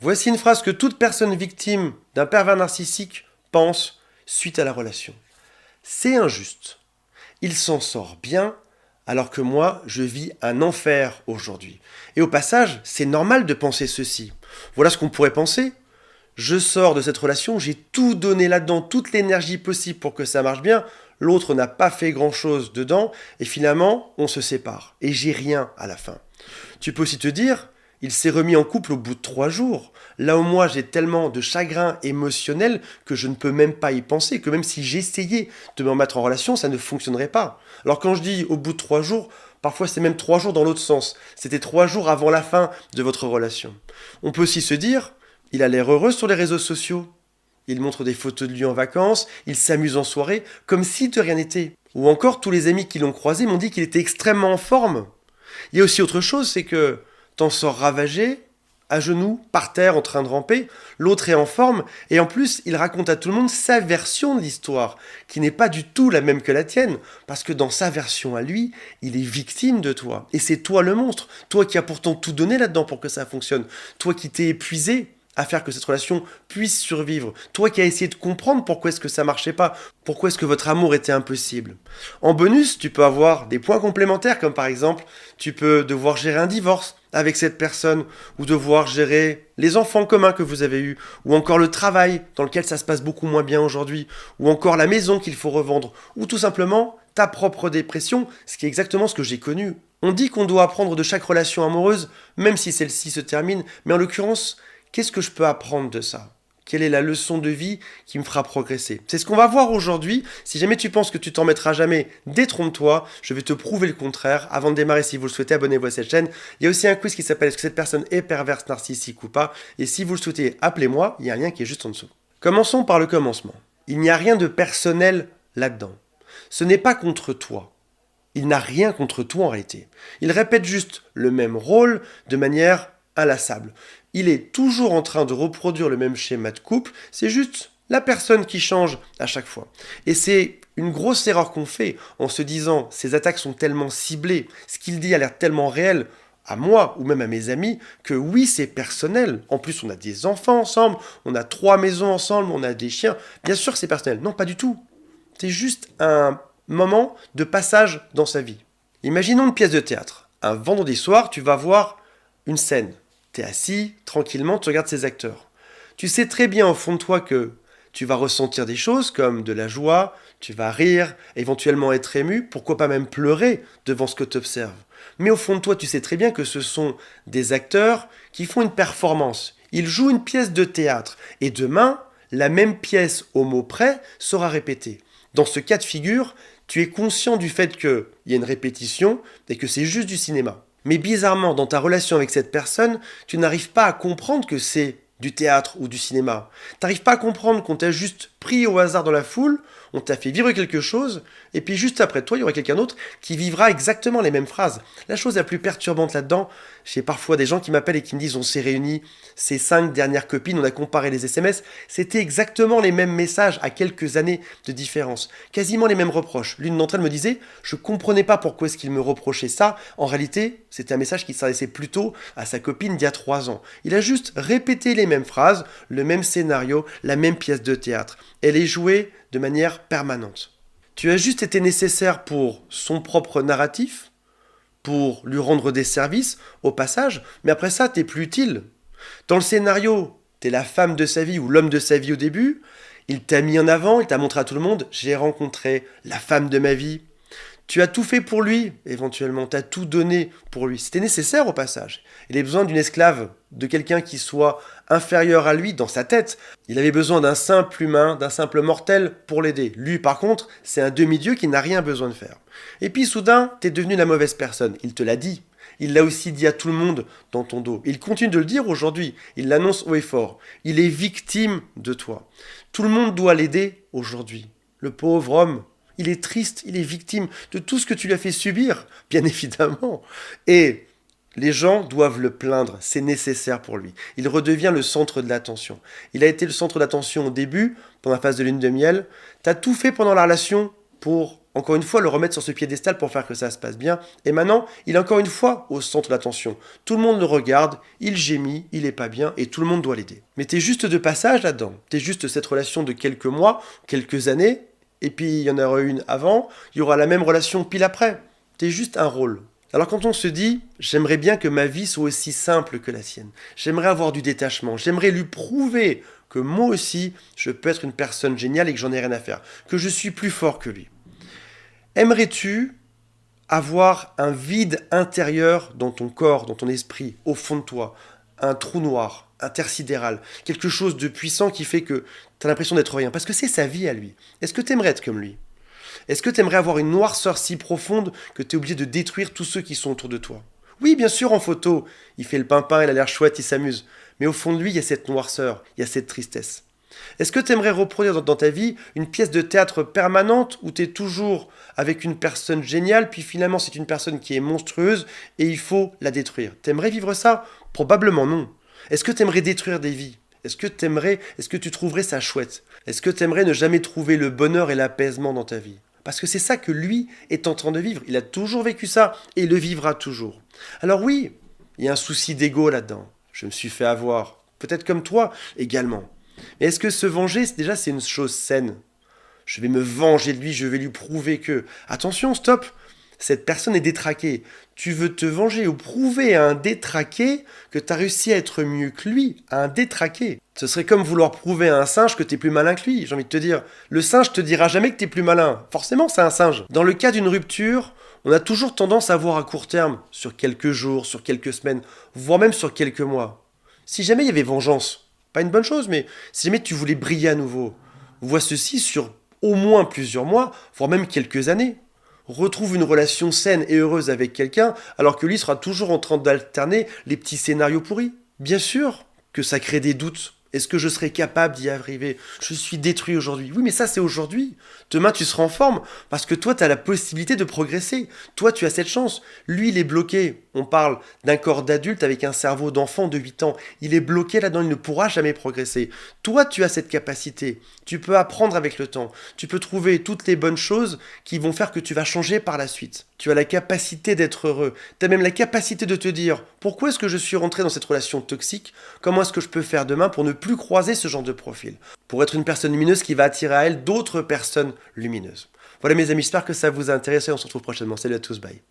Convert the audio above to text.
Voici une phrase que toute personne victime d'un pervers narcissique pense suite à la relation. C'est injuste. Il s'en sort bien, alors que moi, je vis un enfer aujourd'hui. Et au passage, c'est normal de penser ceci. Voilà ce qu'on pourrait penser. Je sors de cette relation, j'ai tout donné là-dedans, toute l'énergie possible pour que ça marche bien. L'autre n'a pas fait grand-chose dedans, et finalement, on se sépare. Et j'ai rien à la fin. Tu peux aussi te dire, il s'est remis en couple au bout de 3 jours. Là où moi j'ai tellement de chagrin émotionnel que je ne peux même pas y penser, que même si j'essayais de me remettre en relation, ça ne fonctionnerait pas. Alors quand je dis au bout de 3 jours, parfois c'est même 3 jours dans l'autre sens. C'était 3 jours avant la fin de votre relation. On peut aussi se dire, il a l'air heureux sur les réseaux sociaux. Il montre des photos de lui en vacances, il s'amuse en soirée, comme si de rien n'était. Ou encore tous les amis qui l'ont croisé m'ont dit qu'il était extrêmement en forme. Il y a aussi autre chose, c'est que t'en sors ravagé, à genoux, par terre, en train de ramper, l'autre est en forme, et en plus, il raconte à tout le monde sa version de l'histoire, qui n'est pas du tout la même que la tienne, parce que dans sa version à lui, il est victime de toi. Et c'est toi le monstre, toi qui as pourtant tout donné là-dedans pour que ça fonctionne, toi qui t'es épuisé à faire que cette relation puisse survivre. Toi qui as essayé de comprendre pourquoi est-ce que ça marchait pas, pourquoi est-ce que votre amour était impossible. En bonus, tu peux avoir des points complémentaires, comme par exemple, tu peux devoir gérer un divorce avec cette personne, ou devoir gérer les enfants communs que vous avez eus, ou encore le travail dans lequel ça se passe beaucoup moins bien aujourd'hui, ou encore la maison qu'il faut revendre, ou tout simplement ta propre dépression, ce qui est exactement ce que j'ai connu. On dit qu'on doit apprendre de chaque relation amoureuse, même si celle-ci se termine, mais en l'occurrence, qu'est-ce que je peux apprendre de ça ? Quelle est la leçon de vie qui me fera progresser ? C'est ce qu'on va voir aujourd'hui. Si jamais tu penses que tu t'en mettras jamais, détrompe-toi. Je vais te prouver le contraire. Avant de démarrer, si vous le souhaitez, abonnez-vous à cette chaîne. Il y a aussi un quiz qui s'appelle Est-ce que cette personne est perverse, narcissique ou pas ? Et si vous le souhaitez, appelez-moi. Il y a un lien qui est juste en dessous. Commençons par le commencement. Il n'y a rien de personnel là-dedans. Ce n'est pas contre toi. Il n'a rien contre toi en réalité. Il répète juste le même rôle de manière inlassable. Il est toujours en train de reproduire le même schéma de couple, c'est juste la personne qui change à chaque fois. Et c'est une grosse erreur qu'on fait en se disant ces attaques sont tellement ciblées, ce qu'il dit a l'air tellement réel à moi ou même à mes amis que oui c'est personnel. En plus on a des enfants ensemble, on a 3 maisons ensemble, on a des chiens. Bien sûr c'est personnel. Non pas du tout. C'est juste un moment de passage dans sa vie. Imaginons une pièce de théâtre. Un vendredi soir tu vas voir une scène. T'es assis, tranquillement, tu regardes ces acteurs. Tu sais très bien au fond de toi que tu vas ressentir des choses comme de la joie, tu vas rire, éventuellement être ému, pourquoi pas même pleurer devant ce que tu observes. Mais au fond de toi, tu sais très bien que ce sont des acteurs qui font une performance. Ils jouent une pièce de théâtre. Et demain, la même pièce au mot près sera répétée. Dans ce cas de figure, tu es conscient du fait qu'il y a une répétition et que c'est juste du cinéma. Mais bizarrement, dans ta relation avec cette personne, tu n'arrives pas à comprendre que c'est du théâtre ou du cinéma. Tu n'arrives pas à comprendre qu'on t'a juste pris au hasard dans la foule, on t'a fait vivre quelque chose, et puis juste après toi, il y aura quelqu'un d'autre qui vivra exactement les mêmes phrases. La chose la plus perturbante là-dedans, j'ai parfois des gens qui m'appellent et qui me disent on s'est réunis, ces 5 dernières copines, on a comparé les SMS, c'était exactement les mêmes messages à quelques années de différence. Quasiment les mêmes reproches. L'une d'entre elles me disait je comprenais pas pourquoi est-ce qu'il me reprochait ça. En réalité, c'était un message qui s'adressait plutôt à sa copine d'il y a 3 ans. Il a juste répété les mêmes phrases, le même scénario, la même pièce de théâtre. Elle est jouée de manière permanente. Tu as juste été nécessaire pour son propre narratif, pour lui rendre des services au passage, mais après ça, t'es plus utile. Dans le scénario, t'es la femme de sa vie ou l'homme de sa vie au début, il t'a mis en avant, il t'a montré à tout le monde, j'ai rencontré la femme de ma vie. Tu as tout fait pour lui, éventuellement, tu as tout donné pour lui. C'était nécessaire au passage. Il avait besoin d'une esclave, de quelqu'un qui soit inférieur à lui dans sa tête. Il avait besoin d'un simple humain, d'un simple mortel pour l'aider. Lui, par contre, c'est un demi-dieu qui n'a rien besoin de faire. Et puis soudain, t'es devenu la mauvaise personne. Il te l'a dit. Il l'a aussi dit à tout le monde dans ton dos. Il continue de le dire aujourd'hui. Il l'annonce haut et fort. Il est victime de toi. Tout le monde doit l'aider aujourd'hui. Le pauvre homme. Il est triste, il est victime de tout ce que tu lui as fait subir, bien évidemment. Et les gens doivent le plaindre, c'est nécessaire pour lui. Il redevient le centre de l'attention. Il a été le centre d'attention au début, pendant la phase de lune de miel. Tu as tout fait pendant la relation pour encore une fois, le remettre sur ce piédestal pour faire que ça se passe bien. Et maintenant, il est encore une fois au centre de l'attention. Tout le monde le regarde, il gémit, il est pas bien et tout le monde doit l'aider. Mais t'es juste de passage là-dedans. T'es juste cette relation de quelques mois, quelques années, et puis il y en aura une avant, il y aura la même relation pile après. T'es juste un rôle. Alors quand on se dit, j'aimerais bien que ma vie soit aussi simple que la sienne, j'aimerais avoir du détachement, j'aimerais lui prouver que moi aussi, je peux être une personne géniale et que j'en ai rien à faire, que je suis plus fort que lui. Aimerais-tu avoir un vide intérieur dans ton corps, dans ton esprit, au fond de toi, un trou noir, intersidéral, quelque chose de puissant qui fait que tu as l'impression d'être rien, parce que c'est sa vie à lui. Est-ce que tu aimerais être comme lui? Est-ce que tu aimerais avoir une noirceur si profonde que tu es obligé de détruire tous ceux qui sont autour de toi? Oui, bien sûr, en photo, il fait le pimpin, il a l'air chouette, il s'amuse. Mais au fond de lui, il y a cette noirceur, il y a cette tristesse. Est-ce que tu aimerais reproduire dans ta vie une pièce de théâtre permanente où tu es toujours avec une personne géniale, puis finalement c'est une personne qui est monstrueuse et il faut la détruire? T'aimerais vivre ça? Probablement non. Est-ce que tu aimerais détruire des vies? Est-ce que tu trouverais ça chouette? Est-ce que tu aimerais ne jamais trouver le bonheur et l'apaisement dans ta vie? Parce que c'est ça que lui est en train de vivre. Il a toujours vécu ça et il le vivra toujours. Alors oui, il y a un souci d'ego là-dedans. Je me suis fait avoir. Peut-être comme toi également. Mais est-ce que se venger, déjà, c'est une chose saine? Je vais me venger de lui, je vais lui prouver que... Attention, stop! Cette personne est détraquée. Tu veux te venger ou prouver à un détraqué que tu as réussi à être mieux que lui, à un détraqué. Ce serait comme vouloir prouver à un singe que tu es plus malin que lui, j'ai envie de te dire. Le singe te dira jamais que tu es plus malin. Forcément, c'est un singe. Dans le cas d'une rupture, on a toujours tendance à voir à court terme, sur quelques jours, sur quelques semaines, voire même sur quelques mois. Si jamais il y avait vengeance, pas une bonne chose, mais si jamais tu voulais briller à nouveau, vois ceci sur au moins plusieurs mois, voire même quelques années. Retrouve une relation saine et heureuse avec quelqu'un, alors que lui sera toujours en train d'alterner les petits scénarios pourris. Bien sûr que ça crée des doutes. Est-ce que je serai capable d'y arriver? Je suis détruit aujourd'hui. Oui, mais ça, c'est aujourd'hui. Demain, tu seras en forme parce que toi, tu as la possibilité de progresser. Toi, tu as cette chance. Lui, il est bloqué. On parle d'un corps d'adulte avec un cerveau d'enfant de 8 ans. Il est bloqué là-dedans, il ne pourra jamais progresser. Toi, tu as cette capacité. Tu peux apprendre avec le temps. Tu peux trouver toutes les bonnes choses qui vont faire que tu vas changer par la suite. Tu as la capacité d'être heureux. Tu as même la capacité de te dire, pourquoi est-ce que je suis rentré dans cette relation toxique? Comment est-ce que je peux faire demain pour ne plus croiser ce genre de profil? Pour être une personne lumineuse qui va attirer à elle d'autres personnes lumineuses. Voilà mes amis, j'espère que ça vous a intéressé. On se retrouve prochainement. Salut à tous, bye.